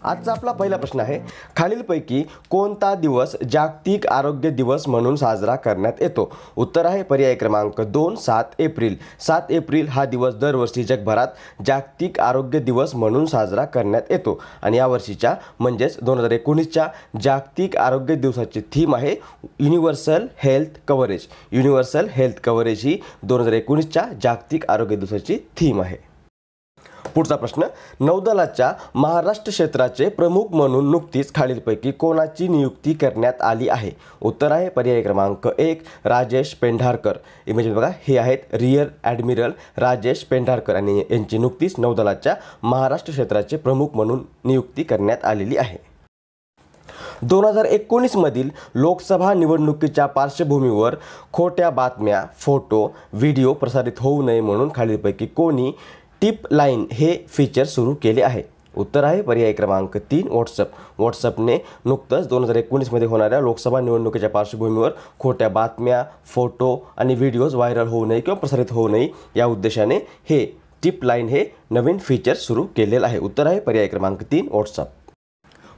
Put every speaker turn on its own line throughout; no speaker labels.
आजचा आपला पहिला प्रश्न आहे, खालीलपैकी कोणता दिवस जागतिक आरोग्य दिवस म्हणून साजरा करण्यात येतो? उत्तर आहे पर्याय क्रमांक 2 7 एप्रिल. 7 एप्रिल हा दिवस दरवर्षी जगभरात जागतिक आरोग्य दिवस म्हणून साजरा करण्यात येतो आणि या वर्षीच्या म्हणजेच 2019च्या जागतिक आरोग्य दिवसाची थीम आहे universal health coverage. Universal health coverage ही 2019च्या जागतिक आरोग्य दिवसाची थीम आहे. पुढचा प्रश्न, नौदलाच्या महाराष्ट्र क्षेत्राचे प्रमुख म्हणून नुकतीच खालीलपैकी कोणाची नियुक्ती करण्यात आली आहे? उत्तर आहे पर्याय क्रमांक 1 राजेश पेंढारकर. इमेज बघा, हे आहेत रिअर ॲडमिरल राजेश पेंढारकर आणि यांची नुकतीच नौदलाच्या महाराष्ट्र क्षेत्राचे प्रमुख म्हणून नियुक्ती करण्यात आलेली आहे. 2019 मधील लोकसभा निवडणुकीच्या पार्श्वभूमीवर खोट्या बातम्या, फोटो, व्हिडिओ प्रसारित होऊ नये म्हणून खालीलपैकी कोणी टिप लाईन हे फीचर सुरू केले आहे? उत्तर आहे पर्याय क्रमांक 3 व्हॉट्सअप. व्हॉट्सअपने नुकतंच 2019मध्ये होणाऱ्या लोकसभा निवडणुकीच्या पार्श्वभूमीवर खोट्या बातम्या, फोटो आणि व्हिडिओज व्हायरल होऊ नये किंवा प्रसारित होऊ नये या उद्देशाने हे टिप लाईन हे नवीन फीचर सुरू केलेलं आहे. उत्तर आहे पर्याय क्रमांक 3 व्हॉट्सअप.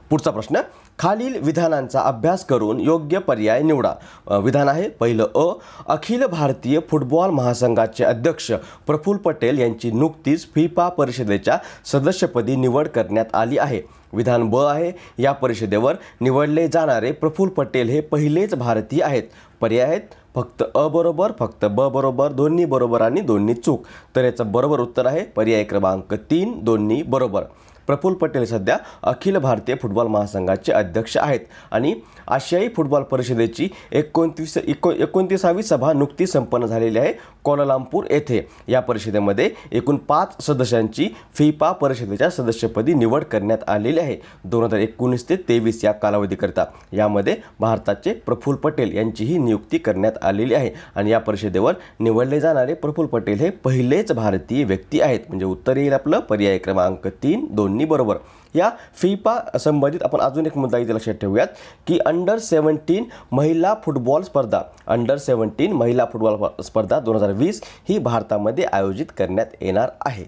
पुढचा प्रश्न, खालील विधानांचा अभ्यास करून योग्य पर्याय निवडा. विधान आहे पहिलं अखिल भारतीय फुटबॉल महासंघाचे अध्यक्ष प्रफुल्ल पटेल यांची नुकतीच फिफा परिषदेच्या सदस्यपदी निवड करण्यात आली आहे. विधान ब आहे या परिषदेवर निवडले जाणारे प्रफुल्ल पटेल हे पहिलेच भारतीय आहेत. पर्याय आहेत फक्त अ बरोबर, फक्त ब बरोबर, दोन्ही बरोबर आणि दोन्ही चूक. तर याचं बरोबर उत्तर आहे पर्याय क्रमांक 3 दोन्ही बरोबर. प्रफुल्ल पटेल सध्या अखिल भारतीय फुटबॉल महासंघाचे अध्यक्ष आहेत आणि आशियाई फुटबॉल परिषदेची 29वी सभा नुकतीच संपन्न झालेली आहे कोलालंपूर येथे. या परिषदेमध्ये एकूण 5 सदस्यांची फिफा परिषदेच्या सदस्यपदी निवड करण्यात आलेली आहे 2019 ते 23 या कालावधीकरिता. यामध्ये भारताचे प्रफुल्ल पटेल यांचीही नियुक्ती करण्यात आलेली आहे आणि या परिषदेवर निवडले जाणारे प्रफुल्ल पटेल हे पहिलेच भारतीय व्यक्ती आहेत. म्हणजे उत्तर येईल आपलं पर्याय क्रमांक 3 दोन्ही बरोबर. या फिफा संबंधित आपण अजून एक मुद्दा इथे लक्षात ठेवूयात की अंडर 17 महिला फुटबॉल स्पर्धा 2020 ही भारतामध्ये आयोजित करण्यात येणार आहे.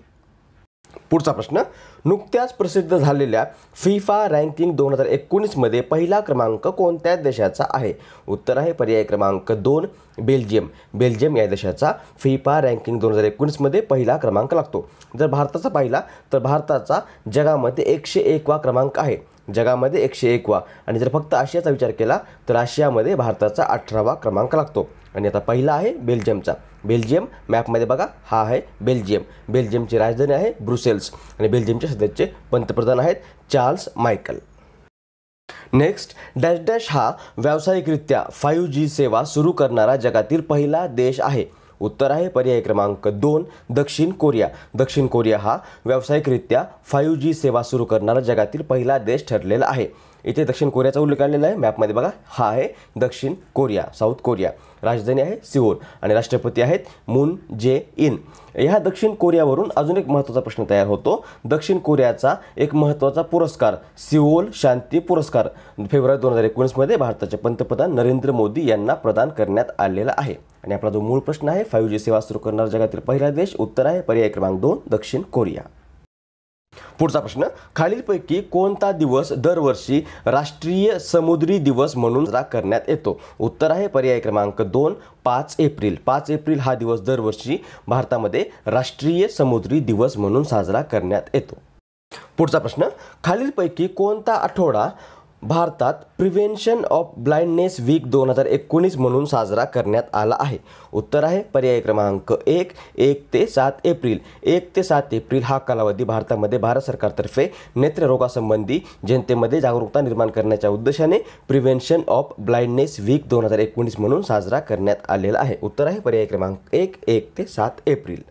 पुढचा प्रश्न, नुकत्याच प्रसिद्ध झालेल्या फिफा रँकिंग 2019 मध्ये पहिला क्रमांक कोणत्या देशाचा आहे? उत्तर आहे पर्याय क्रमांक 2 बेल्जियम. बेल्जियम या देशाचा फिफा रँकिंग 2019 मध्ये पहिला क्रमांक लागतो. जर भारताचा पाहिला तर भारताचा जगामध्ये 101वा क्रमांक आहे. जगामध्ये 101वा. आणि जर फक्त आशियाचा विचार केला तर आशियामध्ये भारताचा 18वा क्रमांक लागतो. आणि आता पहिला आहे बेल्जियमचा. बेल्जियम मॅपमध्ये बघा, हा आहे बेल्जियम. बेल्जियमची राजधानी आहे ब्रुसेल्स आणि बेल्जियमचे सध्याचे पंतप्रधान आहेत Charles Michael. Next, dash dash हा व्यावसायिकरित्या 5G सेवा सुरू करणारा जगातील पहिला देश आहे. उत्तर आहे पर्याय क्रमांक 2 दक्षिण कोरिया. दक्षिण कोरिया हा व्यावसायिकरित्या 5G सेवा सुरू करणारा जगातील पहिला देश ठरलेला आहे. इथे दक्षिण कोरियाचा उल्लेख आलेला आहे मॅपमध्ये बघा, हा आहे दक्षिण कोरिया, साऊथ कोरिया. राजधानी आहे सिओल आणि राष्ट्रपती आहेत मून जे इन. ह्या दक्षिण कोरियावरून अजून एक महत्त्वाचा प्रश्न तयार होतो. दक्षिण कोरियाचा एक महत्त्वाचा पुरस्कार सिओल शांती पुरस्कार फेब्रुवारी 2019 मध्ये भारताचे पंतप्रधान नरेंद्र मोदी यांना प्रदान करण्यात आलेला आहे. आणि आपला जो मूळ प्रश्न आहे 5G सेवा सुरू करणारा जगातील पहिला देश, उत्तर आहे पर्याय क्रमांक 2 दक्षिण कोरिया. पुढचा प्रश्न, खालीलपैकी कोणता दिवस दरवर्षी राष्ट्रीय समुद्री दिवस म्हणून साजरा करण्यात येतो? उत्तर आहे पर्याय क्रमांक 2 5 एप्रिल. 5 एप्रिल हा दिवस दरवर्षी भारतामध्ये राष्ट्रीय समुद्री दिवस म्हणून साजरा करण्यात येतो. पुढचा प्रश्न, खालीलपैकी कोणता आठवडा भारतात प्रिव्हेन्शन ऑफ ब्लाइंडनेस वीक 2019 म्हणून साजरा करण्यात आला आहे? उत्तर आहे पर्याय क्रमांक 1 ते 7 एप्रिल. 1 ते 7 एप्रिल हा कालावधी भारतामध्ये भारत सरकारतर्फे नेत्ररोगासंबंधी जनतेमध्ये जागरूकता निर्माण करण्याच्या उद्देशाने प्रिव्हेन्शन ऑफ ब्लाइंडनेस वीक 2019 म्हणून साजरा करण्यात आलेला आहे. उत्तर आहे पर्याय क्रमांक 1 ते 7 एप्रिल.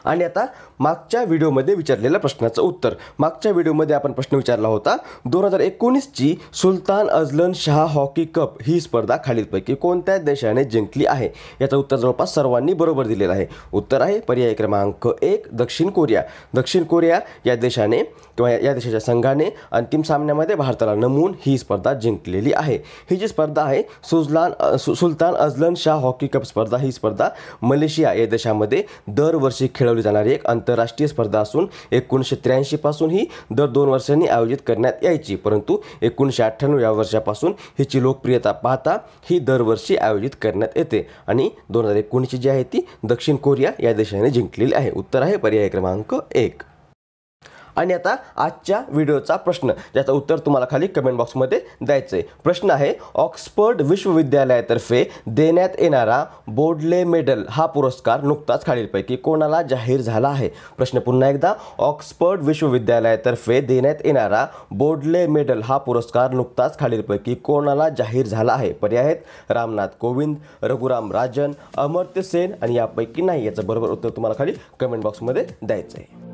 आणि आता मागच्या व्हिडिओमध्ये विचारलेल्या प्रश्नाचं उत्तर. मागच्या व्हिडिओमध्ये आपण प्रश्न विचारला होता 2019ची सुलतान अझलन शाह हॉकी कप ही स्पर्धा खालीलपैकी कोणत्या देशाने जिंकली आहे? याचं उत्तर जवळपास सर्वांनी बरोबर दिलेलं आहे. उत्तर आहे पर्याय क्रमांक 1 दक्षिण कोरिया. दक्षिण कोरिया या देशाने किंवा या देशाच्या संघाने अंतिम सामन्यामध्ये भारताला नमवून ही स्पर्धा जिंकलेली आहे. ही जी स्पर्धा आहे सुलतान अझलन शाह हॉकी कप स्पर्धा, ही स्पर्धा मलेशिया या देशामध्ये दरवर्षी खेळवली भरवली जाणारी एक आंतरराष्ट्रीय स्पर्धा असून 1983 पासून ही दर 2 वर्षांनी आयोजित करण्यात यायची, परंतु 1998 या वर्षापासून हिची लोकप्रियता पाहता ही दरवर्षी आयोजित करण्यात येते आणि 2019 जी आहे ती दक्षिण कोरिया या देशाने जिंकलेली आहे. उत्तर आहे पर्याय क्रमांक 1. आणि आता आजच्या व्हिडिओचा प्रश्न, ज्याचं उत्तर तुम्हाला खाली कमेंट बॉक्समध्ये द्यायचं आहे. प्रश्न आहे, ऑक्सफर्ड विश्वविद्यालयातर्फे देण्यात येणारा बोडले मेडल हा पुरस्कार नुकताच खालीलपैकी कोणाला जाहीर झाला आहे? प्रश्न पुन्हा एकदा, ऑक्सफर्ड विश्वविद्यालयातर्फे देण्यात येणारा बोडले मेडल हा पुरस्कार नुकताच खालीलपैकी कोणाला जाहीर झाला आहे? पर्याय आहेत रामनाथ कोविंद, रघुराम राजन, अमर्त्य सेन आणि यापैकी नाही. याचं बरोबर उत्तर तुम्हाला खाली कमेंट बॉक्समध्ये द्यायचं आहे.